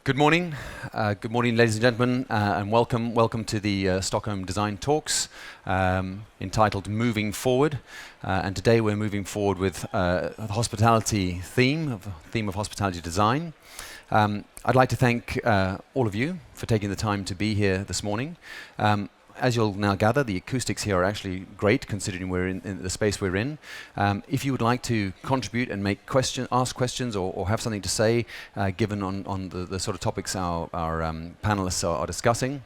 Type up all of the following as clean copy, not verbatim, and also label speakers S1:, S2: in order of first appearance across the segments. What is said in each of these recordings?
S1: Good morning, ladies and gentlemen, and welcome to the Stockholm Design Talks, entitled "Moving Forward." And today we're moving forward with the hospitality theme of hospitality design. I'd like to thank all of you for taking the time to be here this morning. As you'll now gather, the acoustics here are actually great, considering we're in the space we're in. If you would like to contribute and ask questions or have something to say, given on the sort of topics our panelists are discussing,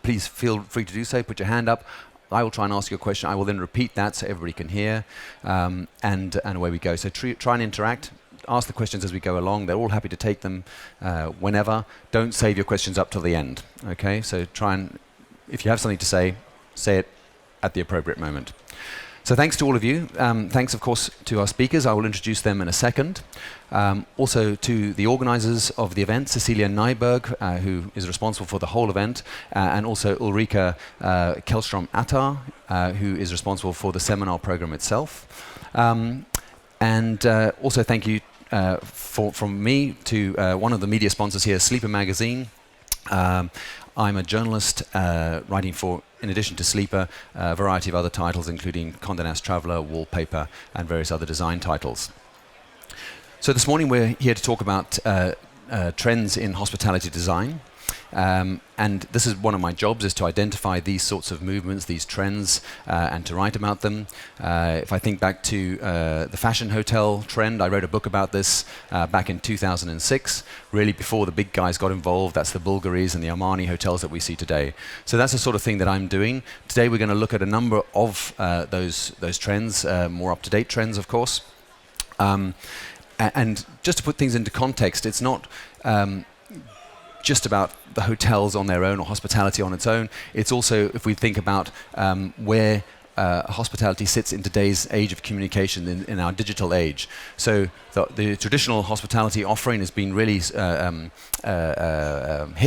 S1: please feel free to do so. Put your hand up. I will try and ask you a question. I will then repeat that so everybody can hear, and away we go. So try and interact. Ask the questions as we go along. They're all happy to take them whenever. Don't save your questions up till the end. Okay, so try and, if you have something to say it at the appropriate moment. So thanks to all of you. Thanks, of course, to our speakers. I will introduce them in a second. Also to the organizers of the event, Cecilia Nyberg, who is responsible for the whole event, and also Ulrika Kellström-Attar, who is responsible for the seminar program itself. And also thank you from me to one of the media sponsors here, Sleeper Magazine. I'm a journalist writing for, in addition to Sleeper, a variety of other titles, including Condé Nast Traveler, Wallpaper, and various other design titles. So this morning we're here to talk about trends in hospitality design. And this is one of my jobs, is to identify these sorts of movements, these trends, and to write about them. If I think back to the fashion hotel trend, I wrote a book about this back in 2006, really before the big guys got involved. That's the Bulgaris and the Armani hotels that we see today. So that's the sort of thing that I'm doing. Today we're going to look at a number of those trends, more up-to-date trends, of course. And just to put things into context, it's not just about the hotels on their own or hospitality on its own. It's also, if we think about where hospitality sits in today's age of communication, in our digital age. So the traditional hospitality offering has been really hit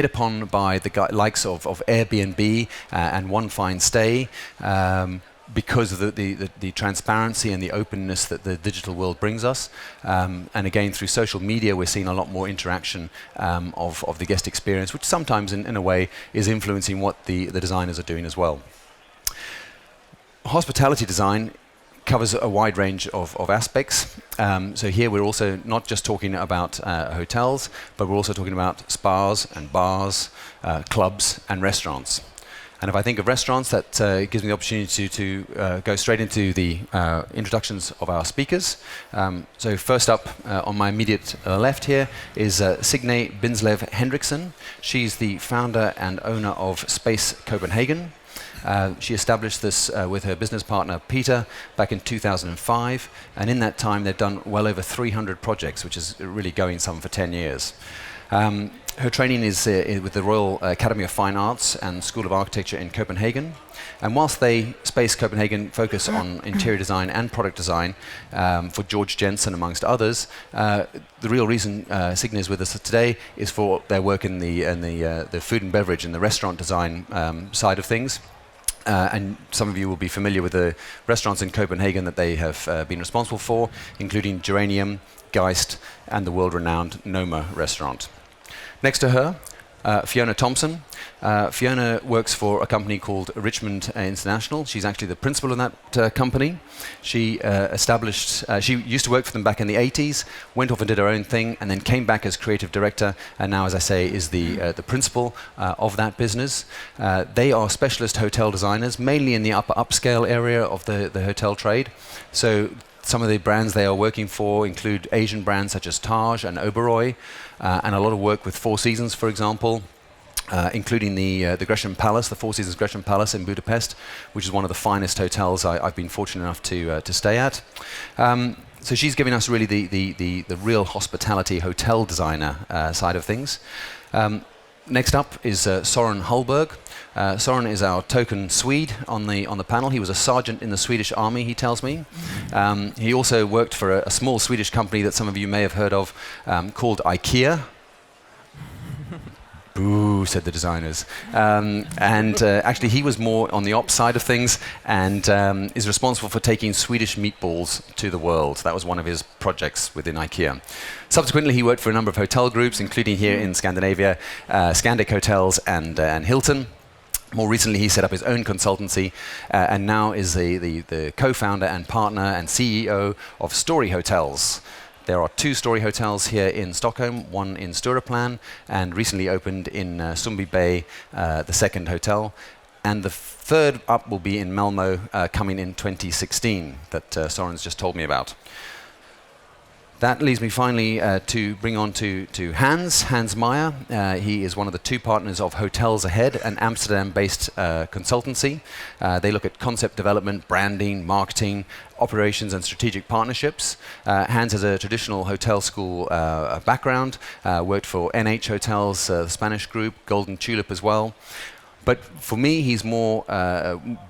S1: upon by the likes of Airbnb and One Fine Stay, because of the transparency and the openness that the digital world brings us. And again, through social media, we're seeing a lot more interaction of the guest experience, which sometimes, in a way, is influencing what the designers are doing as well. Hospitality design covers a wide range of aspects. So here we're also not just talking about hotels, but we're also talking about spas and bars, clubs and restaurants. And if I think of restaurants, that gives me the opportunity to go straight into the introductions of our speakers. So first up, on my immediate left here, is Signe Bindslev Hendriksen. She's the founder and owner of Space Copenhagen. She established this with her business partner Peter back in 2005, and in that time they've done well over 300 projects, which is really going some for 10 years. Her training is with the Royal Academy of Fine Arts and School of Architecture in Copenhagen. And whilst Space Copenhagen focus on interior design and product design for George Jensen, amongst others, the real reason Signe is with us today is for their work in the food and beverage and the restaurant design side of things. And some of you will be familiar with the restaurants in Copenhagen that they have been responsible for, including Geranium, Geist, and the world-renowned Noma restaurant. Next to her, Fiona Thompson. Fiona works for a company called Richmond International. She's actually the principal of that company. She she used to work for them back in the 80s, went off and did her own thing, and then came back as creative director, and now, as I say, is the principal of that business. They are specialist hotel designers, mainly in the upscale area of the hotel trade. So some of the brands they are working for include Asian brands such as Taj and Oberoi, and a lot of work with Four Seasons, for example, including the Gresham Palace, the Four Seasons Gresham Palace in Budapest, which is one of the finest hotels I've been fortunate enough to stay at. So she's giving us really the real hospitality hotel designer side of things. Next up is Sören Hullberg. Sören is our token Swede on the panel. He was a sergeant in the Swedish army, he tells me. He also worked for a small Swedish company that some of you may have heard of, called IKEA. Boo, said the designers. Actually, he was more on the ops side of things and is responsible for taking Swedish meatballs to the world. That was one of his projects within IKEA. Subsequently, he worked for a number of hotel groups, including here in Scandinavia, Scandic Hotels and Hilton. More recently, he set up his own consultancy and now is the co-founder and partner and CEO of Story Hotels. There are 2 Story hotels here in Stockholm, one in Stureplan, and recently opened in Sundbyberg, the second hotel. And the third up will be in Malmo, coming in 2016, that Sören's just told me about. That leads me finally to bring on to Hans Meyer. He is one of the 2 partners of Hotels Ahead, an Amsterdam-based consultancy. They look at concept development, branding, marketing, operations and strategic partnerships. Hans has a traditional hotel school background, worked for NH Hotels, the Spanish group, Golden Tulip as well. But for me, he's more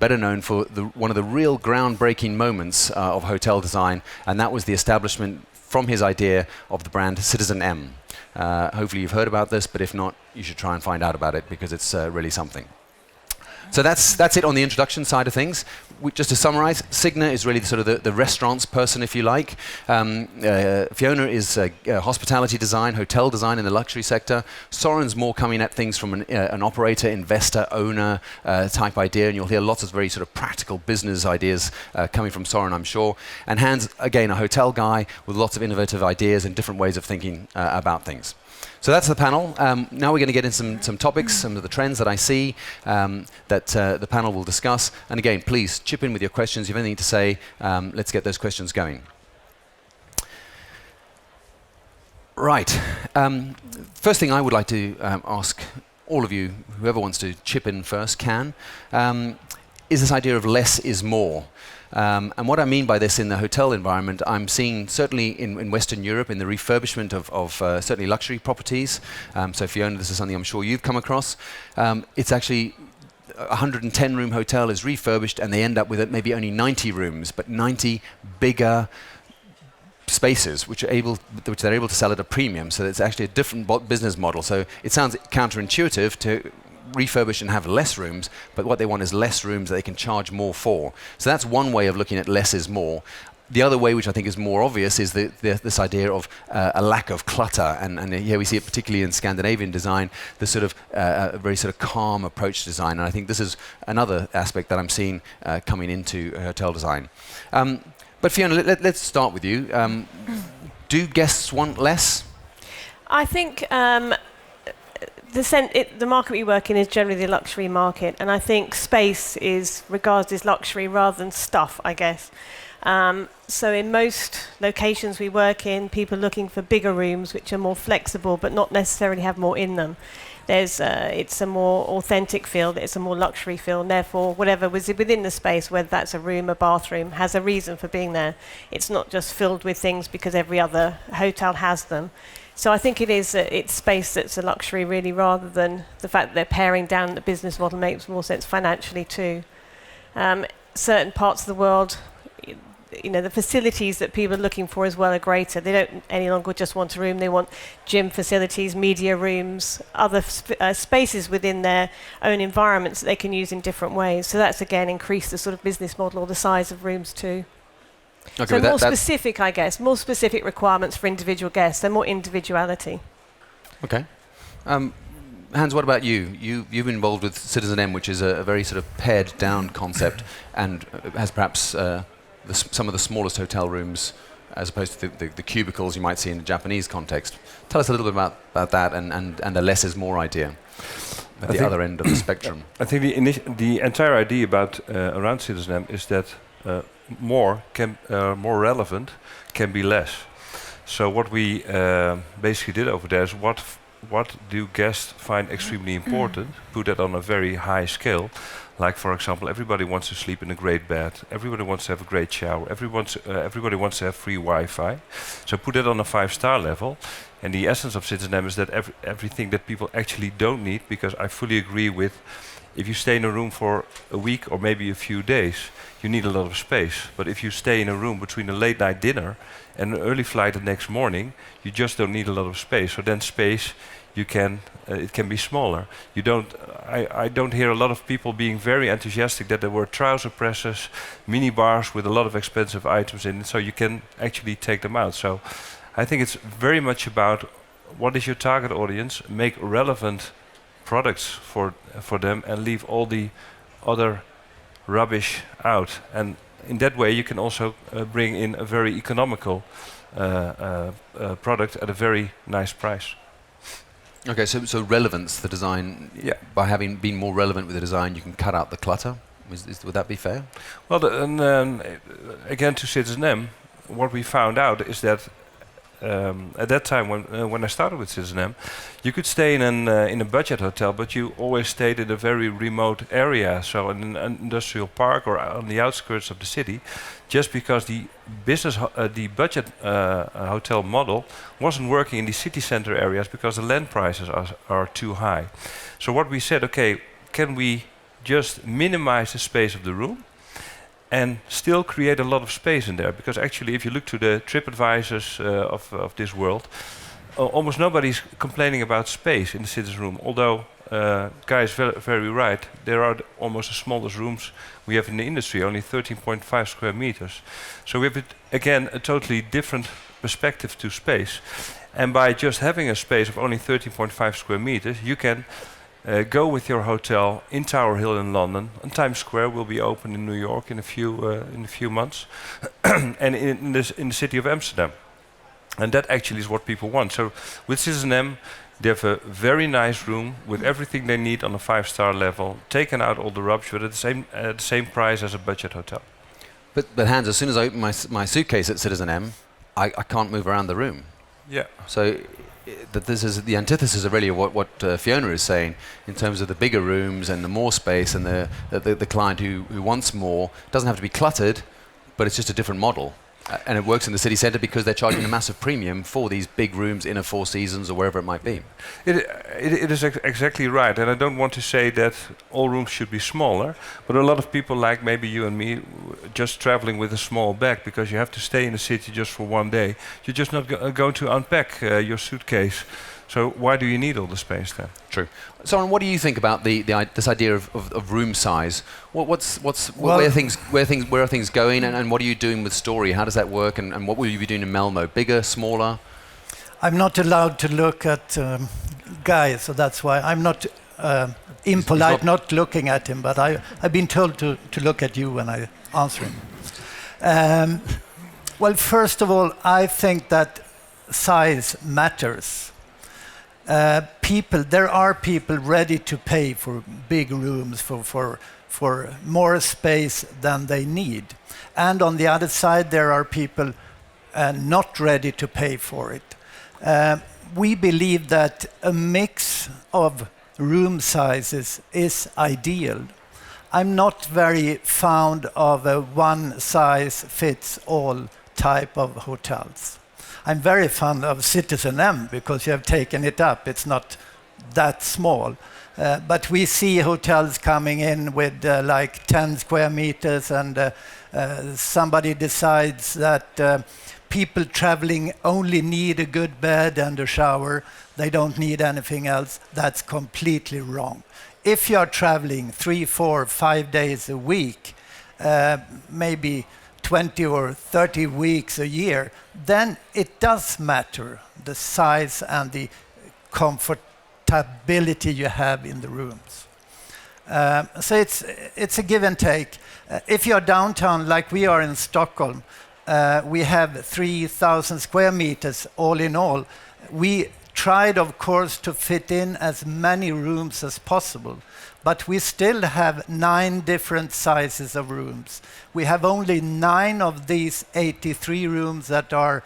S1: better known for one of the real groundbreaking moments of hotel design, and that was the establishment from his idea of the brand Citizen M. Hopefully you've heard about this, but if not, you should try and find out about it because it's really something. So that's it on the introduction side of things. Just to summarize, Signe is really the restaurants person, if you like. Fiona is hospitality design, hotel design in the luxury sector. Sören's more coming at things from an operator, investor, owner type idea, and you'll hear lots of very sort of practical business ideas coming from Sören, I'm sure. And Hans, again, a hotel guy with lots of innovative ideas and different ways of thinking about things. So that's the panel. Now we're going to get into some topics, some of the trends that I see that the panel will discuss. And again, please chip in with your questions. If you have anything to say, let's get those questions going. Right. First thing I would like to ask all of you, whoever wants to chip in first can, is this idea of less is more. And what I mean by this in the hotel environment, I'm seeing certainly in Western Europe in the refurbishment of certainly luxury properties. So Fiona, this is something I'm sure you've come across. It's actually a 110-room hotel is refurbished and they end up with maybe only 90 rooms, but 90 bigger spaces which they're able to sell at a premium. So it's actually a different business model. So it sounds counterintuitive to refurbish and have less rooms, but what they want is less rooms that they can charge more for. So that's one way of looking at less is more. The other way, which I think is more obvious, is this idea of a lack of clutter, and here we see it particularly in Scandinavian design, the sort of very sort of calm approach to design, and I think this is another aspect that I'm seeing coming into hotel design. But Fiona, let's start with you. Do guests want less?
S2: I think the market we work in is generally the luxury market, and I think space is regarded as luxury rather than stuff, I guess. So in most locations we work in, people are looking for bigger rooms which are more flexible but not necessarily have more in them. It's a more authentic feel, it's a more luxury feel, and therefore whatever was within the space, whether that's a room, a bathroom, has a reason for being there. It's not just filled with things because every other hotel has them. So I think it's space that's a luxury really, rather than the fact that they're paring down. The business model makes more sense financially too. Certain parts of the world, the facilities that people are looking for as well are greater. They don't any longer just want a room. They want gym facilities, media rooms, other spaces within their own environments that they can use in different ways. So that's again increased the sort of business model or the size of rooms too. Okay, so more specific, I guess, more specific requirements for individual guests and more individuality. Okay.
S1: Hans, what about you? You've been involved with Citizen M, which is a very sort of pared down concept and has perhaps some of the smallest hotel rooms as opposed to the cubicles you might see in the Japanese context. Tell us a little bit about that and the less is more idea at the other end of the spectrum.
S3: I think the entire idea about around Citizen M is that more relevant can be less. So what we basically did over there is what do guests find extremely important, put that on a very high scale. Like, for example, everybody wants to sleep in a great bed, everybody wants to have a great shower, everybody wants to have free Wi-Fi. So put that on a 5-star level. And the essence of Citizen M is that everything that people actually don't need, because I fully agree with, If you stay in a room for a week or maybe a few days, you need a lot of space. But if you stay in a room between a late night dinner and an early flight the next morning, you just don't need a lot of space. So then space, it can be smaller. I don't hear a lot of people being very enthusiastic that there were trouser presses, mini bars with a lot of expensive items in it, so you can actually take them out. So I think it's very much about what is your target audience, make relevant products for them, and leave all the other rubbish out. And in that way you can also bring in a very economical product at a very nice price.
S1: Okay, so relevance, the design,
S3: Yeah.
S1: by having been more relevant with the design, you can cut out the clutter. Would that be fair?
S3: Well, again to Citizen M, what we found out is that at that time when I started with Citizen M, you could stay in a budget hotel, but you always stayed in a very remote area, so in an industrial park or on the outskirts of the city, just because the budget hotel model wasn't working in the city center areas because the land prices are too high. So what we said, okay, can we just minimize the space of the room and still create a lot of space in there? Because actually, if you look to the TripAdvisors of this world, almost nobody's complaining about space in the citizen room. Although Guy is very right, there are almost the smallest rooms we have in the industry, only 13.5 square meters. So we have, again, a totally different perspective to space. And by just having a space of only 13.5 square meters, you can go with your hotel in Tower Hill in London, and Times Square will be open in New York in a few months, and in the city of Amsterdam. And that actually is what people want. So with Citizen M, they have a very nice room with everything they need on a 5-star level, taken out all the rubbish, but at the same price as a budget hotel.
S1: But Hans, as soon as I open my suitcase at Citizen M, I can't move around the room.
S3: Yeah.
S1: So that this is the antithesis of really what Fiona is saying in terms of the bigger rooms and the more space, and the client who wants more. Doesn't have to be cluttered, but it's just a different model. And it works in the city centre because they're charging a massive premium for these big rooms in a Four Seasons or wherever it might be.
S3: It is exactly right, and I don't want to say that all rooms should be smaller, but a lot of people, like maybe you and me, just traveling with a small bag because you have to stay in the city just for one day. You're just not going to unpack your suitcase. So why do you need all the space then?
S1: True. Søren, what do you think about this idea of room size? Where are things going, and what are you doing with Story? How does that work, and what will you be doing in Malmo? Bigger, smaller?
S4: I'm not allowed to look at Guy, so that's why I'm not impolite, not looking at him. But I've been told to look at you when I answer him. Well, first of all, I think that size matters. There are people ready to pay for big rooms, for more space than they need. And on the other side, there are people not ready to pay for it. We believe that a mix of room sizes is ideal. I'm not very fond of a one-size-fits-all type of hotels. I'm very fond of Citizen M because you have taken it up. It's not that small. But we see hotels coming in with like 10 square meters, and somebody decides that people traveling only need a good bed and a shower. They don't need anything else. That's completely wrong. If you are traveling 3, 4, 5 days a week, maybe 20 or 30 weeks a year, then it does matter the size and the comfortability you have in the rooms. So it's a give and take. If you're downtown like we are in Stockholm, we have 3,000 square meters all in all. We tried, of course, to fit in as many rooms as possible, but we still have 9 different sizes of rooms. We have only 9 of these 83 rooms that are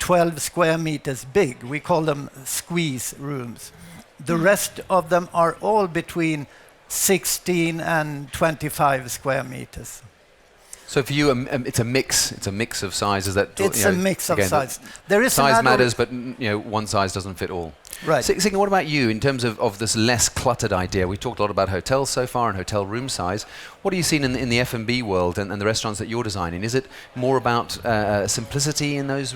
S4: 12 square meters big. We call them squeeze rooms. The rest of them are all between 16 and 25 square meters.
S1: So for you, it's a mix. It's a mix of sizes that.
S4: It's a mix of size. There is
S1: size matters, but one size doesn't fit all.
S4: Right.
S1: Signe, what about you in terms of this less cluttered idea? We talked a lot about hotels so far and hotel room size. What are you seeing in the F&B world and the restaurants that you're designing? Is it more about simplicity in those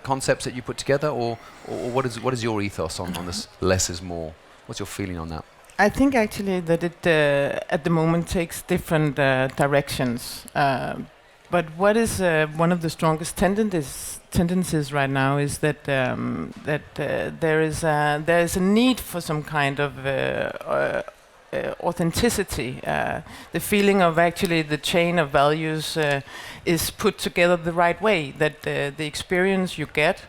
S1: concepts that you put together, or what is your ethos on this less is more? What's your feeling on that?
S5: I think actually that it at the moment takes different directions. But what is one of the strongest tendencies right now is that there is a need for some kind of authenticity. The feeling of actually the chain of values is put together the right way. That the experience you get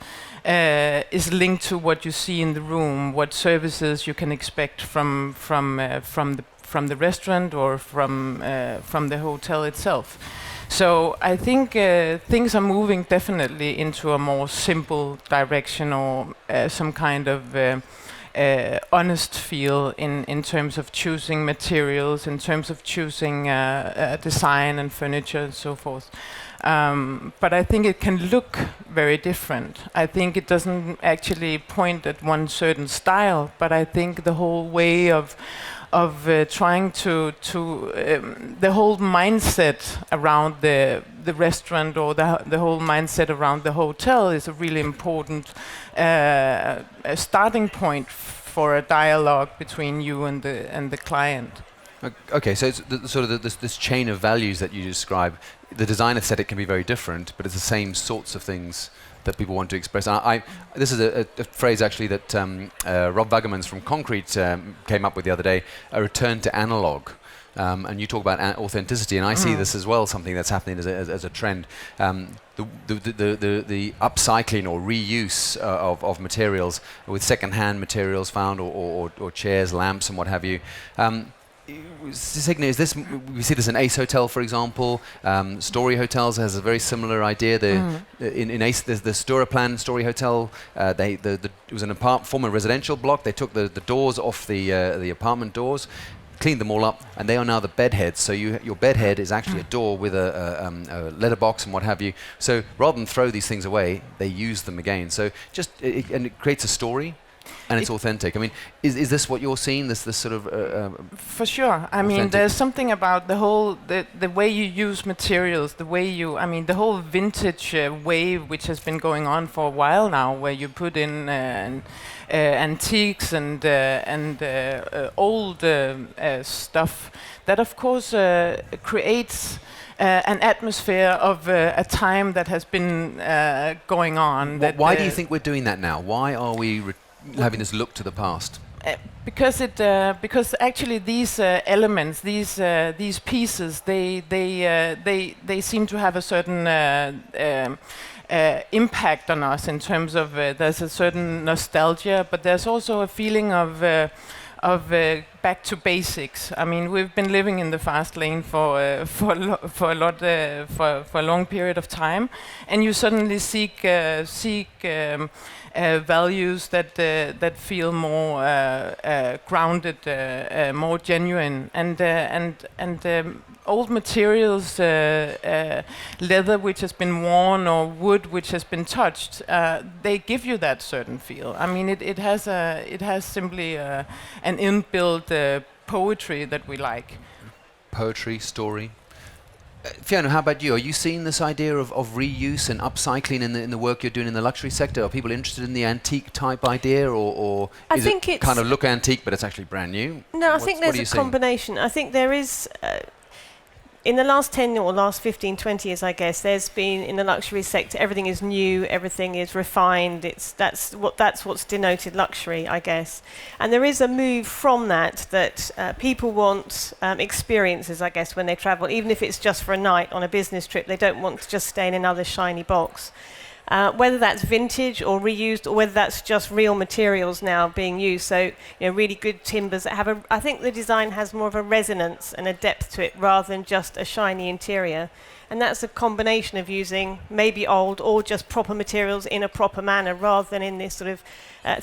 S5: is linked to what you see in the room, what services you can expect from the restaurant or from the hotel itself. So I think things are moving definitely into a more simple direction, or some kind of honest feel in terms of choosing materials, in terms of choosing design and furniture and so forth. But I think it can look very different. I think it doesn't actually point at one certain style, but I think the whole way of trying to the whole mindset around the restaurant, or the whole mindset around the hotel is a really important starting point for a dialogue between you and the client.
S1: Okay, so it's this chain of values that you describe. The design aesthetic can be very different, but it's the same sorts of things that people want to express. And this is a phrase actually that Rob Wagemans from Concrete came up with the other day, a return to analog. And you talk about authenticity, and I see this as well, something that's happening as a trend. The upcycling or reuse of materials with second-hand materials found, or chairs, lamps, and what have you. Signe, we see this in Ace Hotel, for example. Story Hotels has a very similar idea. In Ace, there's the Stureplan Story Hotel. It was an former residential block. They took the doors off the apartment doors, cleaned them all up, and they are now the bed heads. So your bed head is actually a door with a letterbox and what have you. So rather than throw these things away, they use them again. So and it creates a story. And it's authentic. I mean, is this what you're seeing? This sort of
S5: for sure. I mean, there's something about the way you use materials, the whole vintage wave, which has been going on for a while now, where you put in antiques and old stuff. That of course creates an atmosphere of a time that has been going on.
S1: Why do you think we're doing that now? Why are we having this look to the past?
S5: Because actually these elements, these pieces, they seem to have a certain impact on us in terms of there's a certain nostalgia, but there's also a feeling of back to basics. I mean, we've been living in the fast lane for a long period of time, and you suddenly seek values that feel more grounded, more genuine, and old materials, leather which has been worn or wood which has been touched, they give you that certain feel. I mean, it has simply an inbuilt poetry that we like.
S1: Poetry, story. Fiona, how about you? Are you seeing this idea of reuse and upcycling in the work you're doing in the luxury sector? Are people interested in the antique type idea, or is it kind of look antique but it's actually brand new?
S2: No, I think there's a combination. I think there is. In the last 10 or last 15, 20 years, I guess, there's been, in the luxury sector, everything is new, everything is refined. That's what's denoted luxury, I guess. And there is a move from that people want experiences, I guess, when they travel, even if it's just for a night on a business trip. They don't want to just stay in another shiny box. Whether that's vintage or reused, or whether that's just real materials now being used. So, really good timbers that have I think the design has more of a resonance and a depth to it rather than just a shiny interior. And that's a combination of using maybe old or just proper materials in a proper manner rather than in this sort of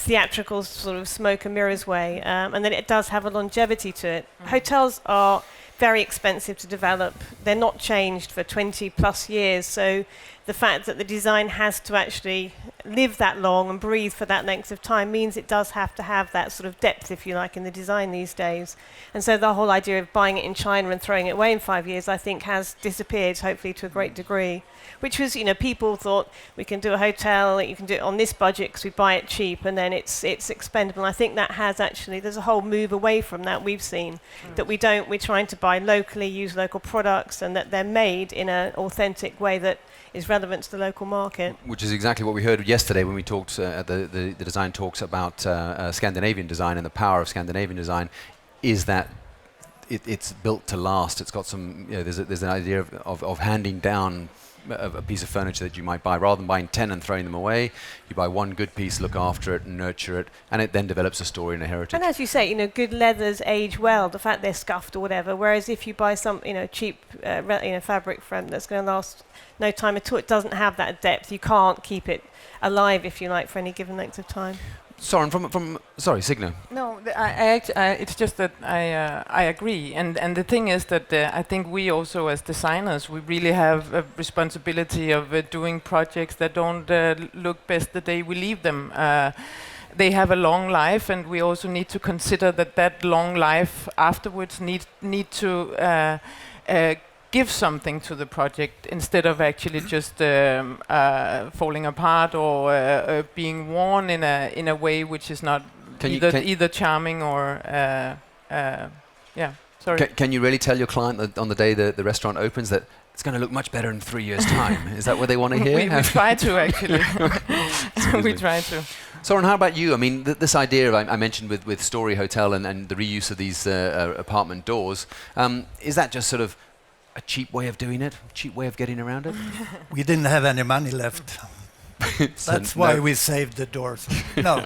S2: theatrical sort of smoke and mirrors way. And then it does have a longevity to it. Hotels are very expensive to develop. They're not changed for 20 plus years. So the fact that the design has to actually live that long and breathe for that length of time means it does have to have that sort of depth, if you like, in the design these days. And so the whole idea of buying it in China and throwing it away in 5 years, I think, has disappeared, hopefully, to a great degree. Which was, people thought we can do a hotel, you can do it on this budget because we buy it cheap, and then it's expendable. And I think that has actually, there's a whole move away from that we've seen, that we're trying to buy locally, use local products, and that they're made in an authentic way that is relevant to the local market.
S1: Which is exactly what we heard yesterday when we talked at the design talks about Scandinavian design and the power of Scandinavian design, is that it's built to last. It's got some, there's an idea of handing down a piece of furniture that you might buy. Rather than buying 10 and throwing them away, you buy one good piece, look after it and nurture it, and it then develops a story and a heritage.
S2: And as you say, good leathers age well, the fact they're scuffed or whatever, whereas if you buy some cheap fabric from that's going to last no time at all, it doesn't have that depth. You can't keep it alive, if you like, for any given length of time.
S1: Sorry, sorry, Signe.
S5: No, it's just that I agree, and the thing is that I think we also, as designers, we really have a responsibility of doing projects that don't look best the day we leave them. They have a long life, and we also need to consider that long life afterwards need to give something to the project instead of actually just falling apart or being worn in a way which is not either charming or sorry.
S1: Can you really tell your client that on the day the restaurant opens that it's going to look much better in 3 years' time? Is that what they want to hear?
S5: we try to, actually. We try to.
S1: Søren, how about you? I mean, this idea I mentioned with Story Hotel and the reuse of these apartment doors, is that just sort of a cheap way of doing it? A cheap way of getting around it?
S4: We didn't have any money left. That's why we saved the doors. No,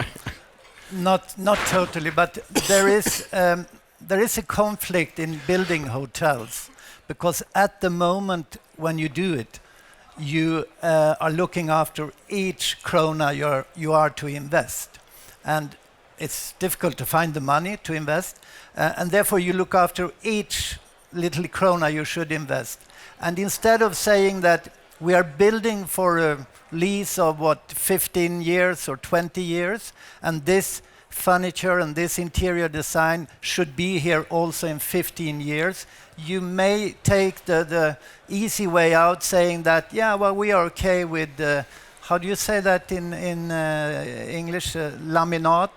S4: not totally, but there is a conflict in building hotels, because at the moment when you do it, you are looking after each krona you are to invest, and it's difficult to find the money to invest, and therefore you look after each little krona you should invest. And instead of saying that we are building for a lease of 15 years or 20 years, and this furniture and this interior design should be here also in 15 years, you may take the easy way out, saying that, we are okay with how do you say that in English? Laminate?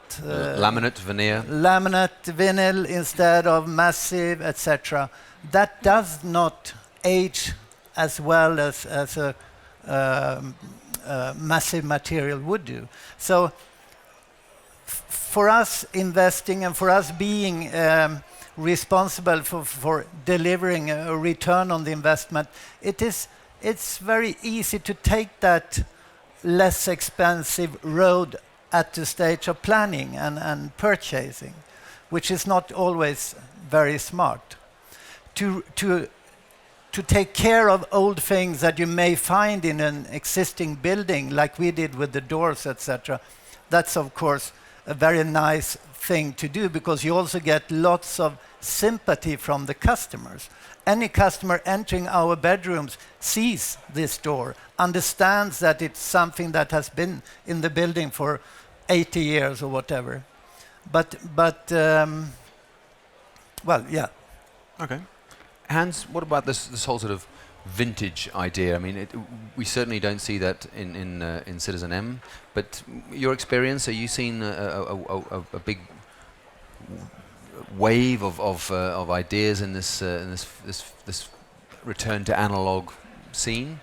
S1: Laminate, veneer.
S4: Laminate, vinyl instead of massive, etc. That does not age as well as a massive material would do. So for us investing and for us being responsible for delivering a return on the investment, it's very easy to take that less expensive road at the stage of planning and purchasing, which is not always very smart. To take care of old things that you may find in an existing building, like we did with the doors, etc., that's of course a very nice thing to do, because you also get lots of sympathy from the customers. Any customer entering our bedrooms sees this door, understands that it's something that has been in the building for 80 years or whatever.
S1: Okay. Hans, what about this whole sort of vintage idea? I mean, we certainly don't see that in Citizen M, but your experience, are you seeing a big wave of ideas in this return to analog scene?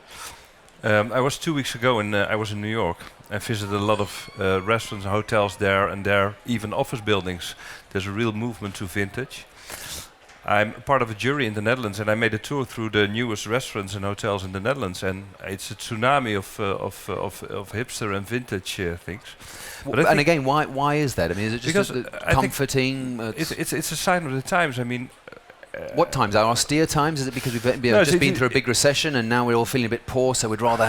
S3: I was 2 weeks ago I was in New York. I visited a lot of restaurants and hotels there, and there even office buildings. There's a real movement to vintage. I'm part of a jury in the Netherlands, and I made a tour through the newest restaurants and hotels in the Netherlands, and it's a tsunami of hipster and vintage things.
S1: And again, why is that? I mean, is it just
S3: because
S1: comforting?
S3: It's a sign of the times. I mean,
S1: What times? Our austere times? Is it because we've just been through a big recession and now we're all feeling a bit poor, so we'd rather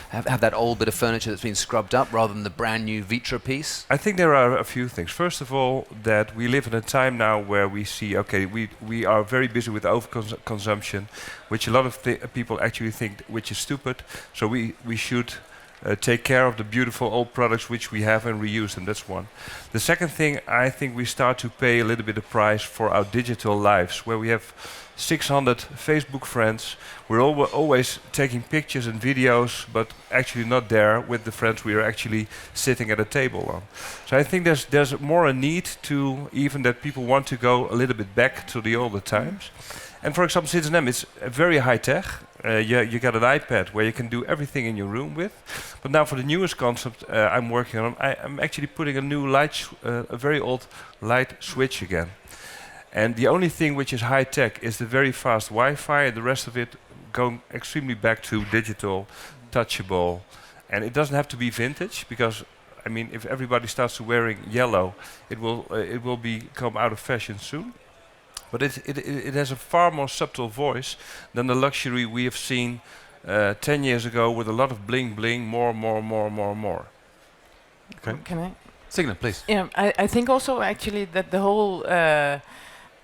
S1: have that old bit of furniture that's been scrubbed up rather than the brand new Vitra piece?
S3: I think there are a few things. First of all, that we live in a time now where we see, okay, we are very busy with overconsumption, which a lot of people actually think which is stupid. So we should take care of the beautiful old products which we have and reuse them. That's one. The second thing, I think we start to pay a little bit of price for our digital lives, where we have 600 Facebook friends. We're always taking pictures and videos, but actually not there with the friends we are actually sitting at a table on. So I think there's more a need to even that people want to go a little bit back to the older times. And for example, Citizen is very high tech. You got an iPad where you can do everything in your room with. But now for the newest concept I'm working on, I'm actually putting a new light, a very old light switch again. And the only thing which is high tech is the very fast Wi-Fi, and the rest of it going extremely back to digital, touchable. And it doesn't have to be vintage, because I mean, if everybody starts to wearing yellow, it will become out of fashion soon. But it has a far more subtle voice than the luxury we have seen 10 years ago with a lot of bling bling, more.
S1: Okay.
S5: Can I?
S1: Signe, please.
S5: Yeah, I think also actually that the whole,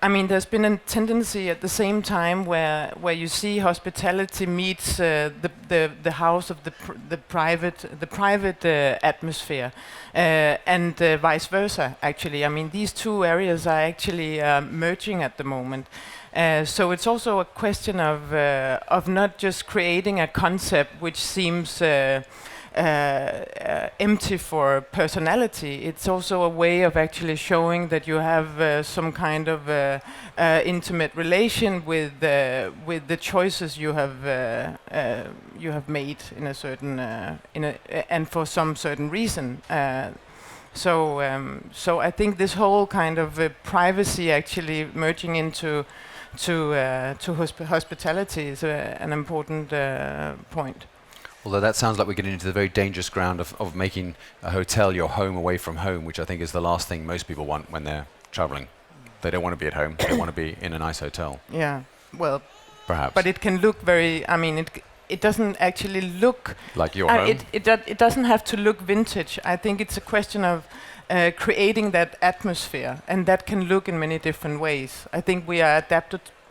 S5: I mean, there's been a tendency at the same time where you see hospitality meets the house of the private atmosphere, and vice versa. Actually, I mean, these two areas are actually merging at the moment. So it's also a question of not just creating a concept which seems empty for personality. It's also a way of actually showing that you have some kind of intimate relation with the choices you have made in a certain and for some certain reason. So I think this whole kind of privacy actually merging into hospitality is an important point.
S1: Although that sounds like we're getting into the very dangerous ground of making a hotel your home away from home, which I think is the last thing most people want when they're traveling. They don't want to be at home. They want to be in a nice hotel.
S5: Yeah, well,
S1: perhaps.
S5: But it can look very. I mean, it doesn't actually look
S1: like your home.
S5: It doesn't have to look vintage. I think it's a question of creating that atmosphere, and that can look in many different ways. I think we are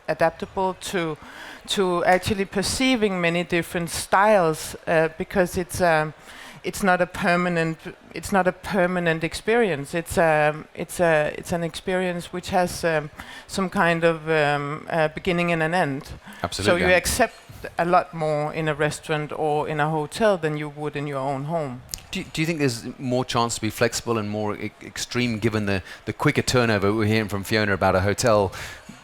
S5: adaptable to actually perceiving many different styles, because it's not a permanent experience. It's an experience which has some kind of beginning and an end.
S1: Absolutely.
S5: So you accept a lot more in a restaurant or in a hotel than you would in your own home.
S1: Do you think there's more chance to be flexible and more extreme given the quicker turnover? We're hearing from Fiona about a hotel.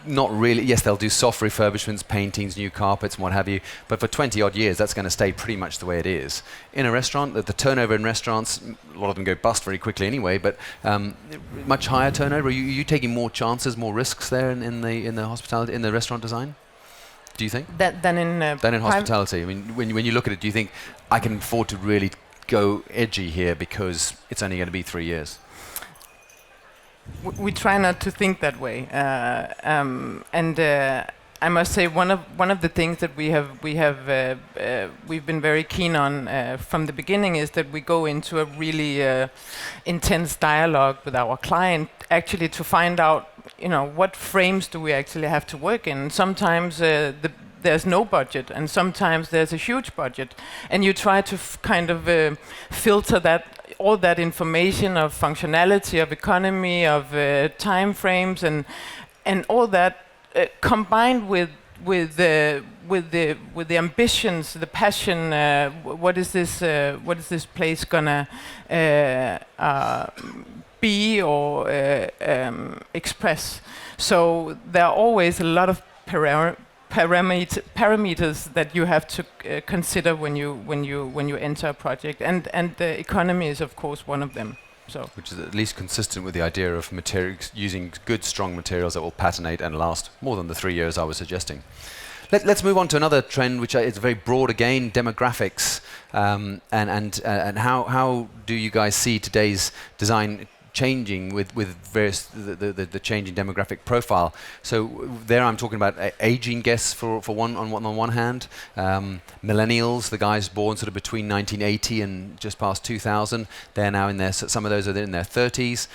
S1: Not really. Yes, they'll do soft refurbishments, paintings, new carpets, and what have you. But for 20 odd years, that's going to stay pretty much the way it is. In a restaurant, the turnover in restaurants, a lot of them go bust very quickly anyway. But much higher turnover. Are you taking more chances, more risks there in the hospitality, in the restaurant design? Do you think?
S5: Than in
S1: hospitality. I mean, when you look at it, do you think I can afford to really go edgy here because it's only going to be 3 years?
S5: We try not to think that way, and I must say one of the things that we've been very keen on from the beginning is that we go into a really intense dialogue with our client, actually to find out, what frames do we actually have to work in. Sometimes there's no budget, and sometimes there's a huge budget, and you try to kind of filter all that information of functionality, of economy, of time frames, and all that combined with the ambitions, the passion. What is this place gonna be or express? So there are always a lot of parameters that you have to consider when you enter a project, and the economy is of course one of them. So,
S1: which is at least consistent with the idea of using good, strong materials that will patinate and last more than the 3 years I was suggesting. Let's move on to another trend, which is very broad again: demographics, and how do you guys see today's design changing with various the changing demographic profile. So there I'm talking about aging guests for one on one hand, millennials, the guys born sort of between 1980 and just past 2000. They're now in their, some of those are in their 30s.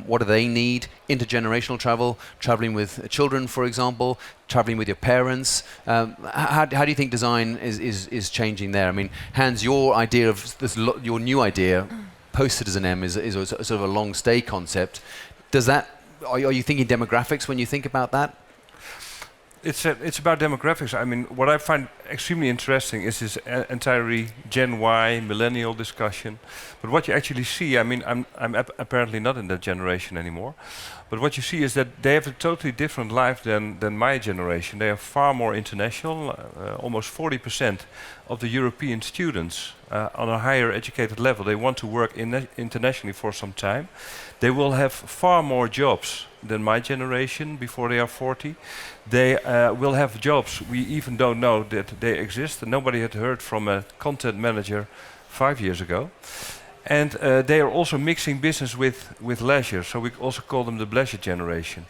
S1: What do they need? Intergenerational travel, traveling with children, for example, traveling with your parents. How do you think design is changing there? I mean, Hans, your idea of this, your new idea, post-Citizen M, is a sort of a long stay concept. Does that? Are you thinking demographics when you think about that?
S3: It's about demographics. I mean, what I find extremely interesting is this entirely Gen Y millennial discussion. But what you actually see, I mean, I'm apparently not in that generation anymore. But what you see is that they have a totally different life than my generation. They are far more international. Almost 40% of the European students on a higher educated level, they want to work internationally for some time. They will have far more jobs than my generation before they are 40. They will have jobs we even don't know that they exist. Nobody had heard from a content manager 5 years ago. And they are also mixing business with leisure, so we also call them the bleisure generation.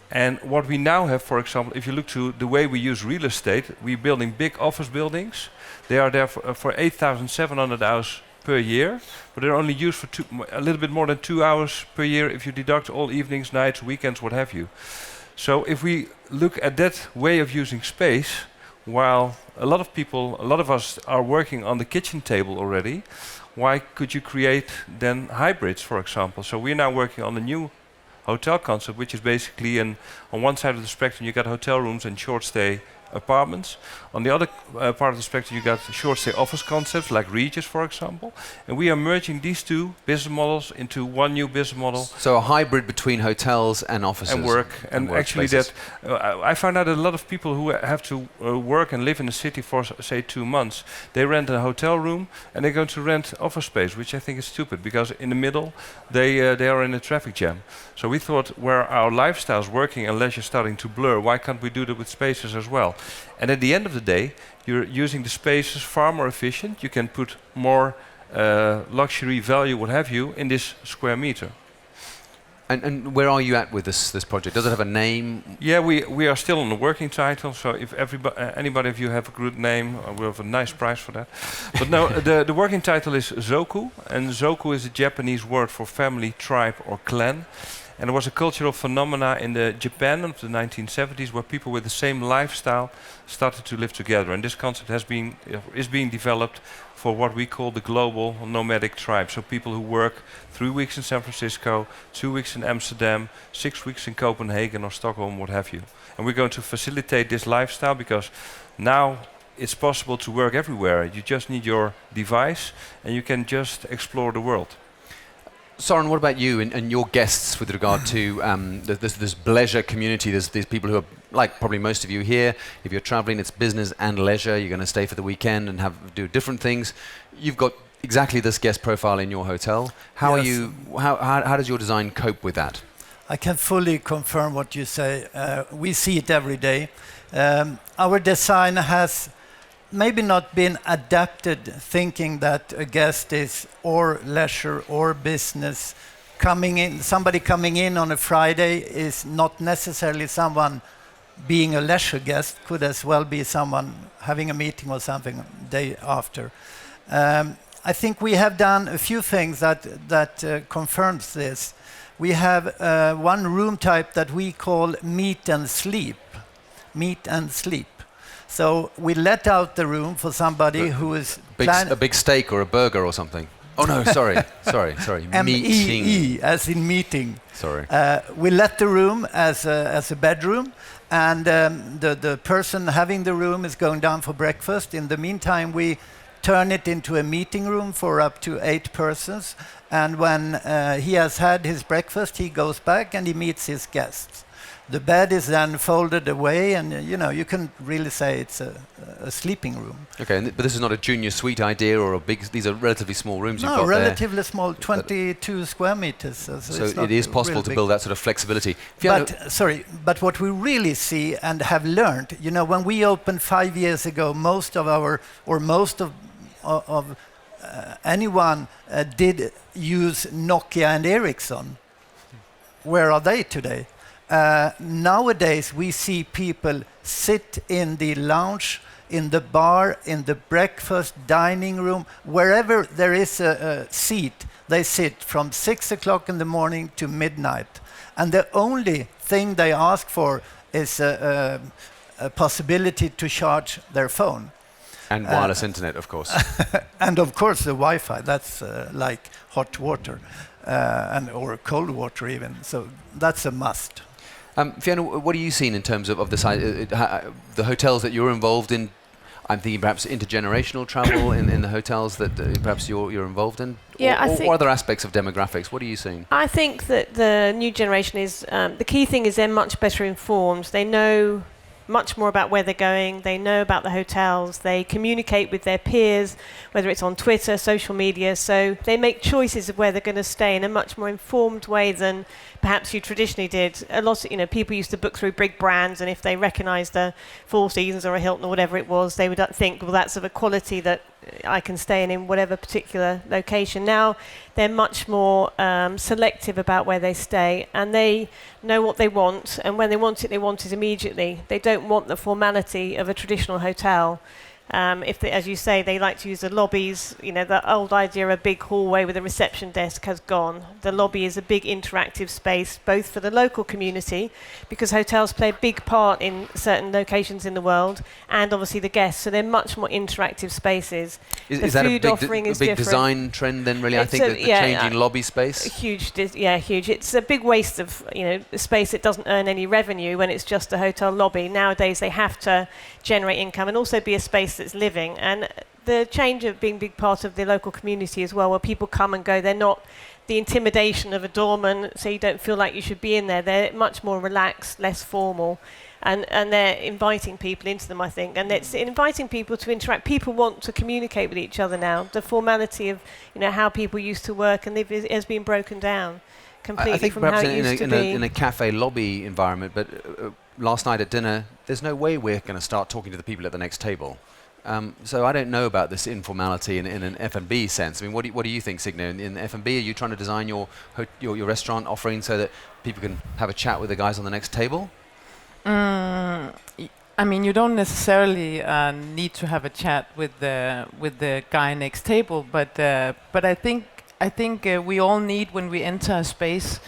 S3: And what we now have, for example, if you look to the way we use real estate, we're building big office buildings. They are there for 8,700 hours per year, but they're only used for a little bit more than 2 hours per year if you deduct all evenings, nights, weekends, what have you. So if we look at that way of using space, while a lot of us are working on the kitchen table already, why could you create then hybrids, for example? So we're now working on a new hotel concept, which is basically on one side of the spectrum you got hotel rooms and short stay apartments. On the other part of the spectrum you got short stay office concepts like Regis, for example. And we are merging these two business models into one new business model.
S1: So a hybrid between hotels and offices.
S3: And work. And actually that, I found out that a lot of people who have to work and live in the city for, say, 2 months, they rent a hotel room and they're going to rent office space, which I think is stupid, because in the middle they are in a traffic jam. So we thought, where our lifestyles, working and leisure, starting to blur, why can't we do that with spaces as well? And at the end of the day, you're using the spaces far more efficient. You can put more luxury value, what have you, in this square meter.
S1: And where are you at with this project? Does it have a name?
S3: Yeah, we are still on the working title. So if anybody of you have a good name, we'll have a nice prize for that. But no, the working title is Zoku, and Zoku is a Japanese word for family, tribe, or clan. And there was a cultural phenomena in the Japan of the 1970s where people with the same lifestyle started to live together. And this concept is being developed for what we call the global nomadic tribe. So people who work 3 weeks in San Francisco, 2 weeks in Amsterdam, 6 weeks in Copenhagen or Stockholm, what have you. And we're going to facilitate this lifestyle because now it's possible to work everywhere. You just need your device and you can just explore the world.
S1: Sören, what about you and your guests with regard to this bleisure community? There's people who are, like probably most of you here, if you're traveling, it's business and leisure. You're going to stay for the weekend and do different things. You've got exactly this guest profile in your hotel. How are you? How does your design cope with that?
S4: I can fully confirm what you say. We see it every day. Our design has maybe not been adapted thinking that a guest is or leisure or business. Somebody coming in on a Friday is not necessarily someone being a leisure guest, could as well be someone having a meeting or something day after. I think we have done a few things that confirms this. We have one room type that we call meet and sleep. Meet and sleep. So we let out the room for somebody who is
S1: a big steak or a burger or something. Oh no, sorry. Meeting.
S4: M-E-E, as in meeting.
S1: Sorry.
S4: We let the room as a bedroom, and the person having the room is going down for breakfast. In the meantime, we turn it into a meeting room for up to 8 persons. And when he has had his breakfast, he goes back and he meets his guests. The bed is then folded away, and you can really say it's a sleeping room.
S1: Okay, but this is not a junior suite idea or a big. These are relatively small rooms.
S4: No, relatively small, 22 square meters.
S1: So it is possible to build that sort of flexibility.
S4: But what we really see and have learned, when we opened 5 years ago, most of anyone did use Nokia and Ericsson. Where are they today? Nowadays, we see people sit in the lounge, in the bar, in the breakfast, dining room, wherever there is a seat, they sit from 6 o'clock in the morning to midnight. And the only thing they ask for is a possibility to charge their phone.
S1: And wireless internet, of course.
S4: And of course the Wi-Fi, that's like hot water, or cold water even, so that's a must.
S1: Fiona, what are you seeing in terms of the size, the hotels that you're involved in? I'm thinking perhaps intergenerational travel in the hotels that perhaps you're involved in?
S2: Yeah,
S1: or other aspects of demographics. What are you seeing?
S2: I think that the new generation is, the key thing is they're much better informed. They know much more about where they're going. They know about the hotels. They communicate with their peers, whether it's on Twitter, social media. So they make choices of where they're going to stay in a much more informed way than perhaps you traditionally did. A lot of, people used to book through big brands, and if they recognised a Four Seasons or a Hilton or whatever it was, they would think, well, that's of a quality that I can stay in whatever particular location. Now they're much more selective about where they stay, and they know what they want, and when they want it immediately. They don't want the formality of a traditional hotel. If they, as you say, they like to use the lobbies, the old idea of a big hallway with a reception desk has gone. The lobby is a big interactive space, both for the local community, because hotels play a big part in certain locations in the world, and obviously the guests. So they're much more interactive spaces.
S1: Is that
S2: food offering is
S1: a big
S2: different.
S1: Design trend then, really? I think that the changing lobby space?
S2: Huge. It's a big waste of space that doesn't earn any revenue when it's just a hotel lobby. Nowadays they have to generate income and also be a space that's living. And the change of being a big part of the local community as well, where people come and go. They're not the intimidation of a doorman, so you don't feel like you should be in there. They're much more relaxed, less formal. And they're inviting people into them, I think. And it's inviting people to interact. People want to communicate with each other now. The formality of how people used to work and live has been broken down completely.
S1: I think
S2: from
S1: perhaps
S2: how it used to be.
S1: in a cafe lobby environment, but last night at dinner, there's no way we're going to start talking to the people at the next table. So I don't know about this informality in an F&B sense. I mean, what do you think, Signe? In F&B, are you trying to design your restaurant offering so that people can have a chat with the guys on the next table?
S5: I mean, you don't necessarily need to have a chat with the guy next table, but I think we all need, when we enter a space,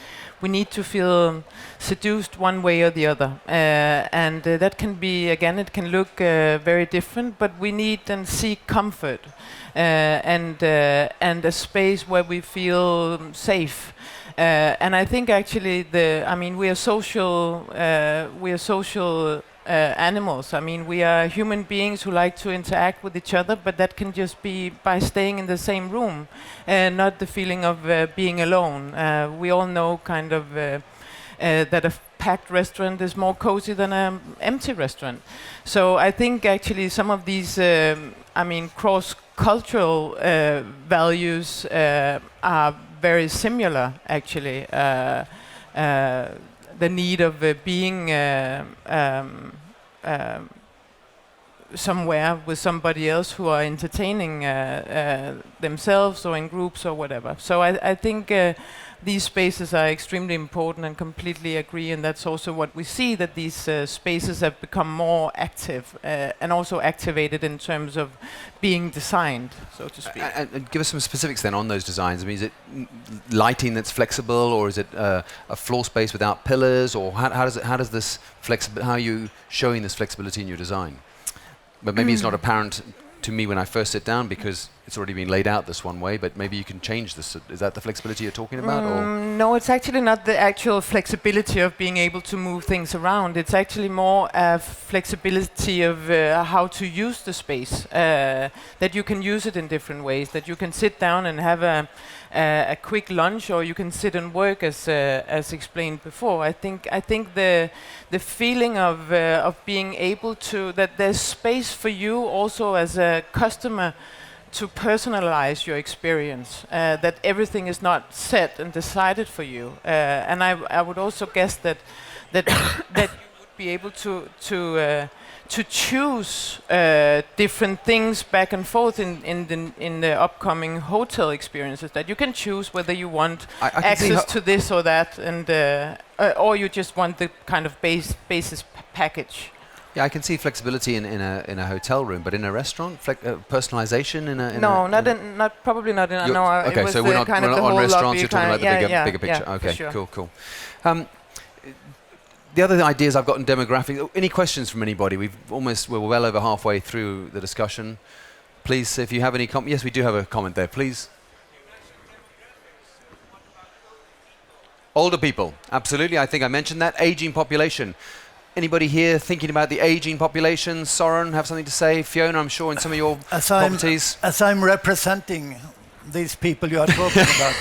S5: we need to feel seduced one way or the other, and that can be, again, it can look very different, but we need and seek comfort and a space where we feel safe. And I think actually we are social animals. I mean, we are human beings who like to interact with each other, but that can just be by staying in the same room, not the feeling of being alone. We all know kind of that a packed restaurant is more cozy than an empty restaurant. So I think actually some of these, cross-cultural values are very similar, actually. The need of being somewhere with somebody else who are entertaining themselves or in groups or whatever. So I think these spaces are extremely important, and completely agree, and that's also what we see, that these spaces have become more active and also activated in terms of being designed, so to speak.
S1: And give us some specifics then on those designs. I mean, is it lighting that's flexible, or is it a floor space without pillars, or how are you showing this flexibility in your design? But maybe it's not apparent to me when I first sit down because it's already been laid out this one way, but maybe you can change this. Is that the flexibility you're talking about? Or?
S5: No, it's actually not the actual flexibility of being able to move things around. It's actually more a flexibility of how to use the space, that you can use it in different ways, that you can sit down and have a quick lunch, or you can sit and work, as explained before. I think the feeling of being able to, that there's space for you also as a customer to personalize your experience, that everything is not set and decided for you. And I would also guess that you would be able to choose different things back and forth in the upcoming hotel experiences. That you can choose whether you want
S1: I can see
S5: access to this or that, and or you just want the kind of basis package.
S1: Yeah, I can see flexibility in a hotel room, but in a restaurant, personalization in a
S5: No, probably not in a. No, it
S1: okay,
S5: was
S1: so we're not
S5: kind of the
S1: on
S5: whole
S1: restaurants.
S5: lobby
S1: You're talking
S5: kind
S1: about
S5: of-
S1: the bigger picture.
S5: yeah,
S1: Okay,
S5: for sure.
S1: cool. The other ideas I've got in demographics. Any questions from anybody? We're well over halfway through the discussion. Please, if you have any yes, we do have a comment there. Please. Older people, absolutely. I think I mentioned that. Aging population. Anybody here thinking about the aging population? Søren, have something to say? Fiona, I'm sure in some of your properties.
S4: As I'm representing these people you are talking about.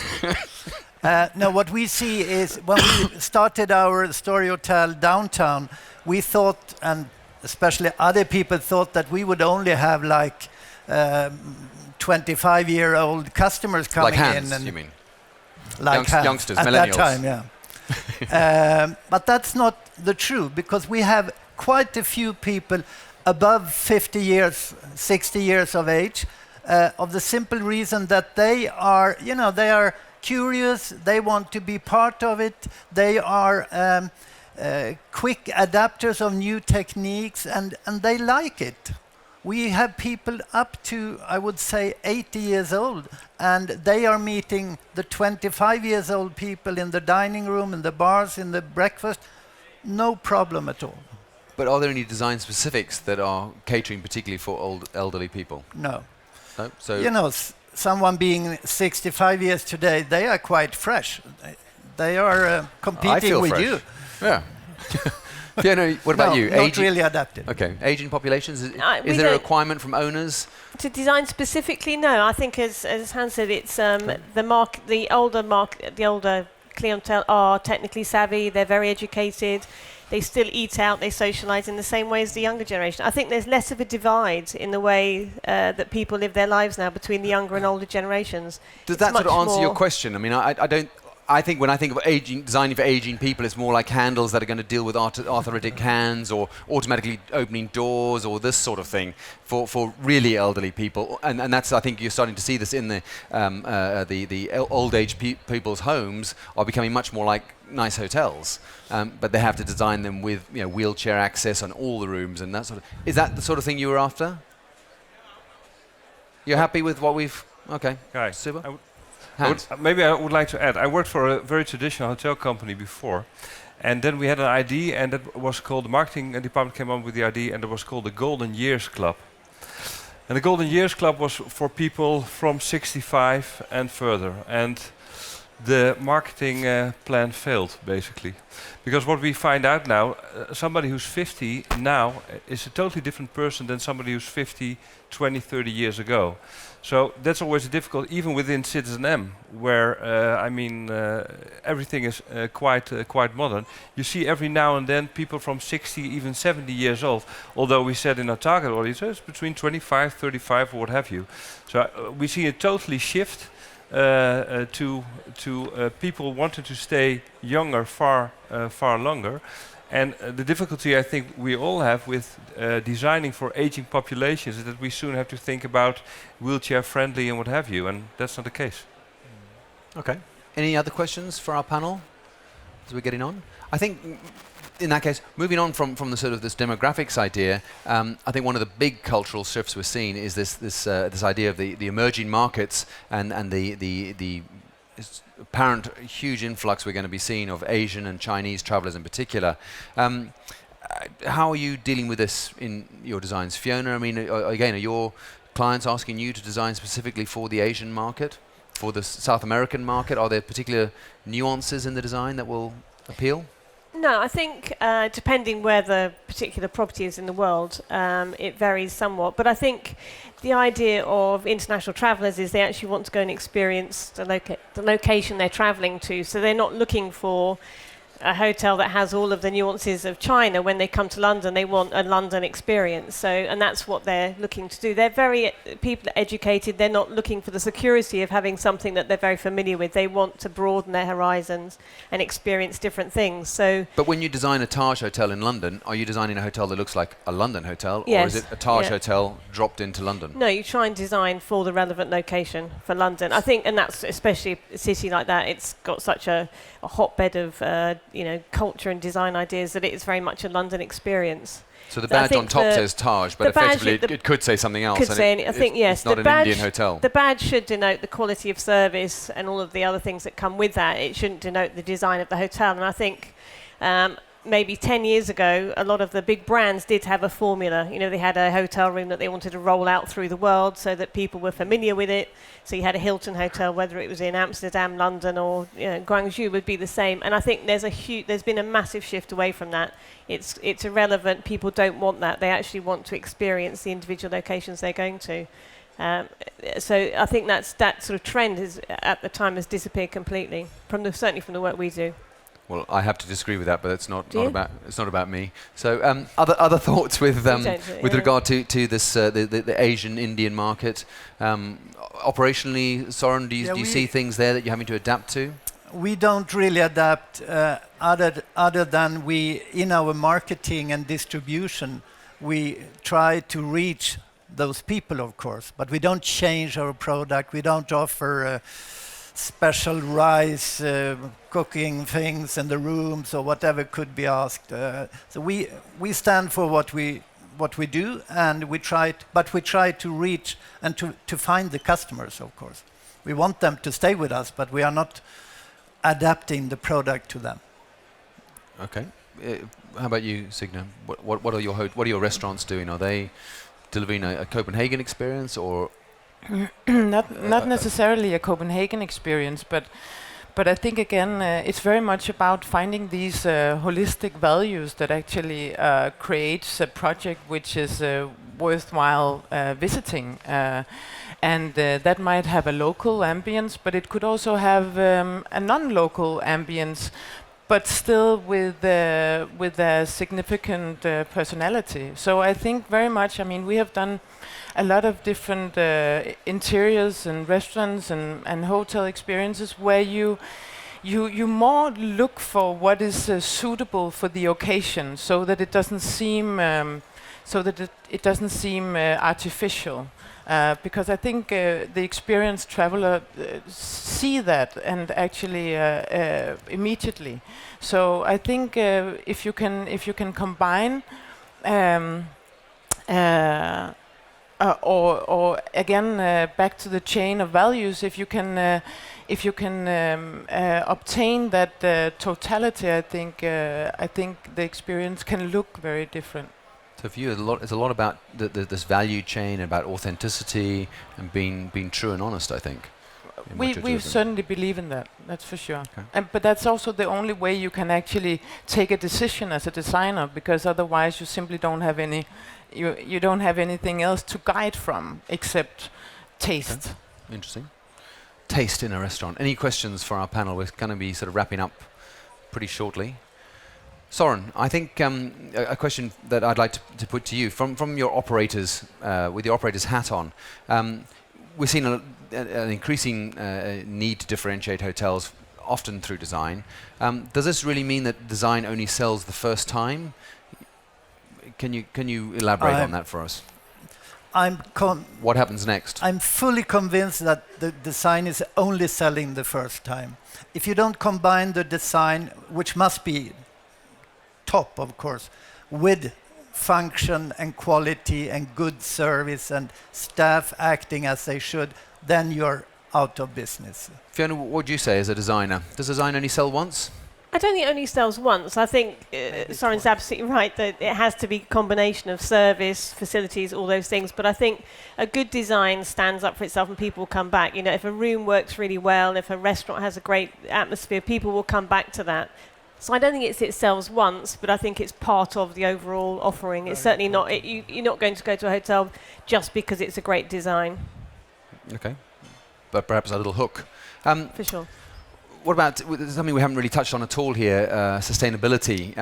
S4: No, what we see is when we started our story hotel downtown, we thought, and especially other people thought, that we would only have like 25-year-old customers coming
S1: like hands,
S4: in. And
S1: you mean?
S4: like
S1: youngsters,
S4: at
S1: millennials.
S4: that time, yeah. But that's not the truth, because we have quite a few people above 50 years, 60 years of age, of the simple reason that they are, they are curious, they want to be part of it, they are quick adapters of new techniques, and they like it. We have people up to, I would say, 80 years old, and they are meeting the 25 years old people in the dining room, in the bars, in the breakfast. No problem at all.
S1: But are there any design specifics that are catering particularly for elderly people?
S4: No.
S1: No? So
S4: Someone being 65 years today, they are quite fresh. They are competing with
S1: fresh.
S4: you.
S1: Yeah. Fiona, what about you?
S4: Not really adapted.
S1: Okay. Aging populations, is
S2: we
S1: there a
S2: don't-
S1: requirement from owners?
S2: To design specifically, no. I think, as Hans said, it's the older clientele are technically savvy. They're very educated. They still eat out. They socialise in the same way as the younger generation. I think there's less of a divide in the way that people live their lives now between the younger and older generations.
S1: Does
S2: It's
S1: that sort of
S2: much
S1: answer your
S2: more-
S1: question? I mean, I don't. I think when I think of designing for aging people, it's more like handles that are going to deal with arthritic hands, or automatically opening doors, or this sort of thing for really elderly people. And that's, I think you're starting to see this in the old age people's homes are becoming much more like nice hotels, but they have to design them with wheelchair access on all the rooms and that sort of. Is that the sort of thing you were after? You're happy with what we've? Okay,
S3: Guys,
S1: super.
S3: Maybe I would like to add, I worked for a very traditional hotel company before, and then we had an idea, and that was called, the marketing department came up with the idea, and it was called the Golden Years Club. And the Golden Years Club was for people from 65 and further, and the marketing plan failed, basically. Because what we find out now, somebody who's 50 now is a totally different person than somebody who's 50, 20, 30 years ago. So that's always difficult, even within Citizen M, where everything is quite modern. You see every now and then people from 60, even 70 years old, although we said in our target audience it's between 25, 35, or what have you. So we see a totally shift to people wanting to stay younger far longer. And the difficulty I think we all have with designing for aging populations is that we soon have to think about wheelchair friendly and what have you, and that's not the case.
S1: Okay. Any other questions for our panel as we're getting on? I think in that case, moving on from the sort of this demographics idea, I think one of the big cultural shifts we're seeing is this idea of the emerging markets and the apparent huge influx we're going to be seeing of Asian and Chinese travelers in particular. How are you dealing with this in your designs? Fiona, I mean, again, are your clients asking you to design specifically for the Asian market, for the South American market? Are there particular nuances in the design that will appeal?
S2: No, I think depending where the particular property is in the world, it varies somewhat. But I think the idea of international travellers is they actually want to go and experience the location they're travelling to. So they're not looking for a hotel that has all of the nuances of China. When they come to London, they want a London experience. So, and that's what they're looking to do. They're very people are educated. They're not looking for the security of having something that they're very familiar with. They want to broaden their horizons and experience different things. So,
S1: but when you design a Taj hotel in London, are you designing a hotel that looks like a London hotel,
S2: yes,
S1: or is it a Taj hotel dropped into London?
S2: No, you try and design for the relevant location for London. I think, and that's especially a city like that. It's got such a hotbed of culture and design ideas that it is very much a London experience.
S1: So the badge on top says Taj, but effectively it could say something else.
S2: Could say I think yes.
S1: It's not an Indian hotel.
S2: The badge should denote the quality of service and all of the other things that come with that. It shouldn't denote the design of the hotel. And I think maybe 10 years ago, a lot of the big brands did have a formula. You know, they had a hotel room that they wanted to roll out through the world so that people were familiar with it. So you had a Hilton hotel, whether it was in Amsterdam, London, or Guangzhou, would be the same. And I think there's been a massive shift away from that. It's irrelevant. People don't want that. They actually want to experience the individual locations they're going to. So I think that sort of trend at the time has disappeared completely certainly from the work we do.
S1: Well, I have to disagree with that, but it's not about me. So, other thoughts with regard to this the Asian Indian market. Operationally, Søren, do you see things there that you're having to adapt to?
S4: We don't really adapt other than we in our marketing and distribution we try to reach those people, of course, but we don't change our product. We don't offer special rice cooking things in the rooms or whatever could be asked. So we stand for what we do, and we try to reach and to find the customers. Of course, we want them to stay with us, but we are not adapting the product to them.
S1: Okay. How about you, Signe? What are your restaurants doing? Are they delivering a Copenhagen experience, or
S5: not necessarily a Copenhagen experience, but I think again it's very much about finding these holistic values that actually creates a project which is worthwhile visiting, and that might have a local ambience, but it could also have a non-local ambience, but still with a significant personality. So I think very much. I mean, we have done a lot of different interiors and restaurants and hotel experiences where you more look for what is suitable for the occasion, so that it doesn't seem artificial. Because I think the experienced traveler see that and actually immediately. So I think if you can combine. Or again, back to the chain of values. If you can obtain that totality, I think the experience can look very different.
S1: So for you, it's a lot about this value chain, about authenticity and being true and honest, I think.
S5: We certainly believe in that. That's for sure. Okay. But that's also the only way you can actually take a decision as a designer, because otherwise you simply don't have any. You don't have anything else to guide from except taste.
S1: Okay. Interesting. Taste in a restaurant. Any questions for our panel? We're going to be sort of wrapping up pretty shortly. Søren, I think a question that I'd like to put to you from your operators, with your operator's hat on. We're seeing an increasing need to differentiate hotels, often through design. Does this really mean that design only sells the first time? Can you elaborate on that for us? What happens next?
S4: I'm fully convinced that the design is only selling the first time. If you don't combine the design, which must be top, of course, with function and quality and good service and staff acting as they should, then you're out of business.
S1: Fiona, what would you say as a designer? Does design only sell once?
S2: I don't think it only sells once. I think Søren's absolutely right that it has to be a combination of service, facilities, all those things. But I think a good design stands up for itself and people will come back. You know, if a room works really well, if a restaurant has a great atmosphere, people will come back to that. So I don't think it sells once, but I think it's part of the overall offering. It's certainly not. You're not going to go to a hotel just because it's a great design.
S1: Okay, but perhaps a little hook.
S2: For sure.
S1: what about something we haven't really touched on at all here, sustainability?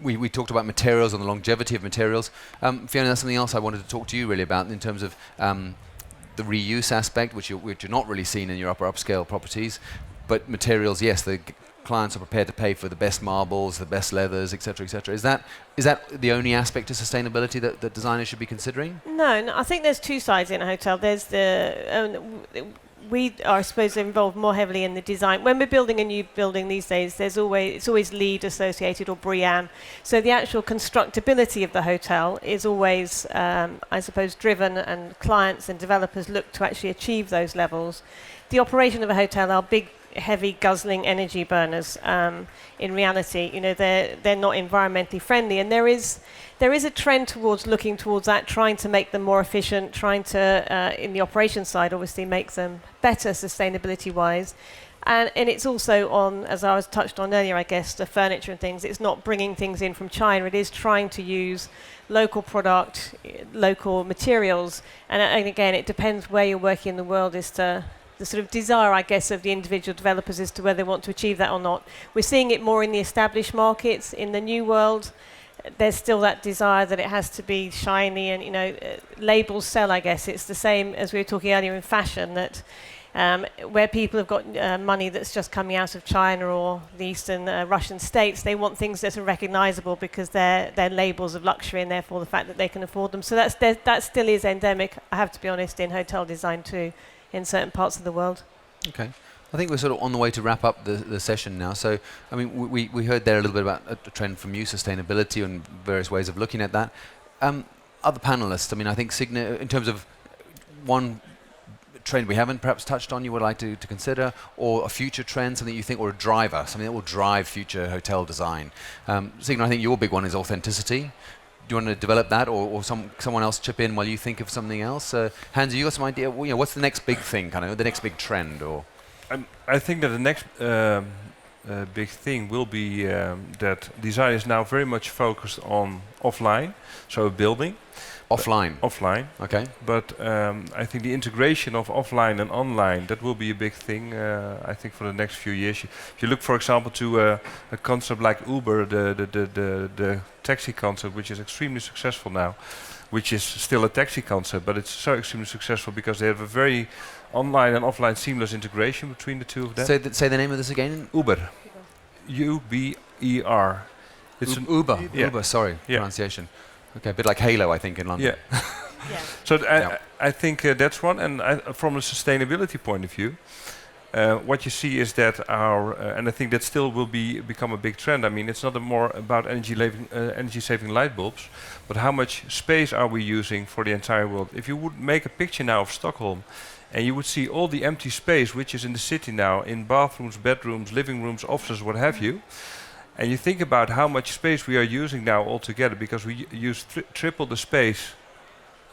S1: We talked about materials and the longevity of materials. Fiona, that's something else I wanted to talk to you really about in terms of the reuse aspect, which you're not really seen in your upscale properties. But materials, yes, the clients are prepared to pay for the best marbles, the best leathers, etc., etc. Is that the only aspect of sustainability that designers should be considering?
S2: No, I think there's two sides in a hotel. There's we are, I suppose, involved more heavily in the design. When we're building a new building these days, it's always LEED associated or BREEAM. So the actual constructability of the hotel is always, I suppose, driven, and clients and developers look to actually achieve those levels. The operation of a hotel are big, heavy, guzzling energy burners. In reality, they're not environmentally friendly, and there is a trend towards looking towards that, trying to make them more efficient, trying to, in the operations side, obviously make them better sustainability-wise. And it's also on, as I was touched on earlier, I guess, the furniture and things. It's not bringing things in from China. It is trying to use local product, local materials. And again, it depends where you're working in the world as to the sort of desire, I guess, of the individual developers as to whether they want to achieve that or not. We're seeing it more in the established markets. In the new world, there's still that desire that it has to be shiny, and labels sell, I guess. It's the same as we were talking earlier in fashion, that where people have got money that's just coming out of China or the Eastern Russian states, they want things that are recognizable because they're labels of luxury, and therefore the fact that they can afford them. So that still is endemic, I have to be honest, in hotel design too, in certain parts of the world. Okay.
S1: I think we're sort of on the way to wrap up the session now. So, I mean, we heard there a little bit about a trend from you, sustainability, and various ways of looking at that. Other panelists, I mean, I think Signe, in terms of one trend we haven't perhaps touched on, you would like to consider, or a future trend, something you think, or a driver, something that will drive future hotel design. Signe, I think your big one is authenticity. Do you want to develop that, or someone else chip in while you think of something else? Hans, you got some idea? What's the next big thing, kind of the next big trend, or?
S3: I think that the next big thing will be that design is now very much focused on offline, so a building.
S1: Offline?
S3: Offline.
S1: Okay.
S3: But I think the integration of offline and online, that will be a big thing, I think, for the next few years. If you look, for example, to a concept like Uber, the taxi concept, which is extremely successful now, which is still a taxi concept, but it's so extremely successful because they have a very online and offline seamless integration between the two of them.
S1: Say the name of this again.
S3: Uber. U-B-E-R. It's an
S1: Uber.
S3: Yeah.
S1: Uber. Sorry, pronunciation. Okay, a bit like Halo, I think, in London.
S3: Yeah.
S2: Yeah.
S3: So I think that's one. And from a sustainability point of view, what you see is that and I think that still will become a big trend. I mean, it's not more about energy-saving light bulbs, but how much space are we using for the entire world? If you would make a picture now of Stockholm, and you would see all the empty space which is in the city now, in bathrooms, bedrooms, living rooms, offices, what have you, and you think about how much space we are using now altogether, because we use triple the space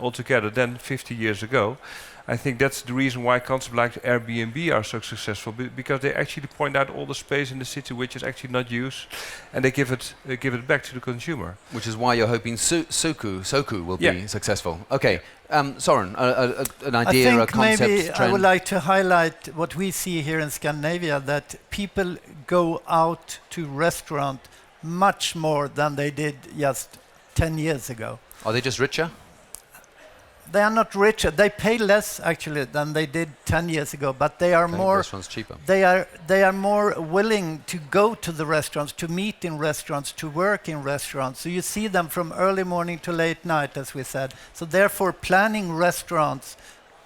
S3: altogether than 50 years ago. I think that's the reason why concepts like Airbnb are so successful, because they actually point out all the space in the city which is actually not used, and they give it back to the consumer.
S1: Which is why you're hoping Soku will be successful. Okay, Sören, an idea, a concept,
S4: maybe
S1: trend.
S4: I would like to highlight what we see here in Scandinavia, that people go out to restaurant much more than they did just 10 years ago.
S1: Are they just richer?
S4: They are not richer. They pay less actually than they did 10 years ago, but they are more.
S1: Restaurants cheaper.
S4: They are more willing to go to the restaurants, to meet in restaurants, to work in restaurants. So you see them from early morning to late night, as we said. So therefore, planning restaurants,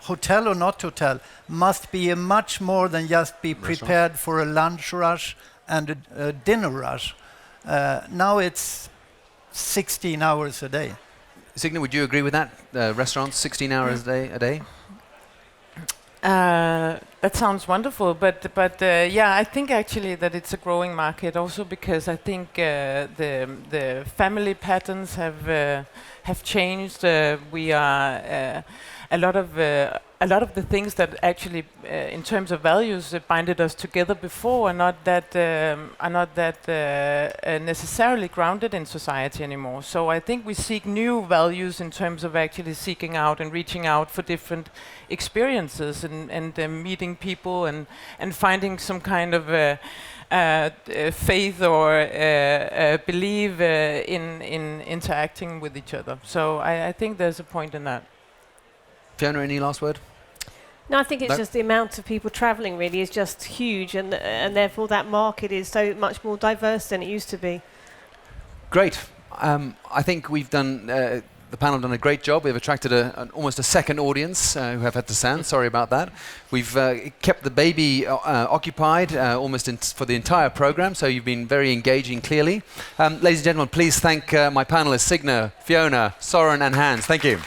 S4: hotel or not hotel, must be a much more than just be prepared for a lunch rush and a dinner rush. Now it's 16 hours a day.
S1: Signe, would you agree with that? Restaurants, 16 hours a day?
S5: That sounds wonderful, but I think actually that it's a growing market also because I think the family patterns have changed. We are a lot of the things that actually, in terms of values, binded us together before are not that necessarily grounded in society anymore. So I think we seek new values in terms of actually seeking out and reaching out for different experiences and meeting people and finding some kind of faith or belief in interacting with each other. So I think there's a point in that.
S1: Fiona, any last word?
S2: No, I think it's
S1: No?
S2: just the amount of people travelling really is just huge, and therefore that market is so much more diverse than it used to be.
S1: Great. I think we've done, the panel have done a great job. We've attracted almost a second audience who have had to stand. Sorry about that. We've kept the baby occupied almost for the entire program, so you've been very engaging clearly. Ladies and gentlemen, please thank my panelists, Signe, Fiona, Sören and Hans. Thank you.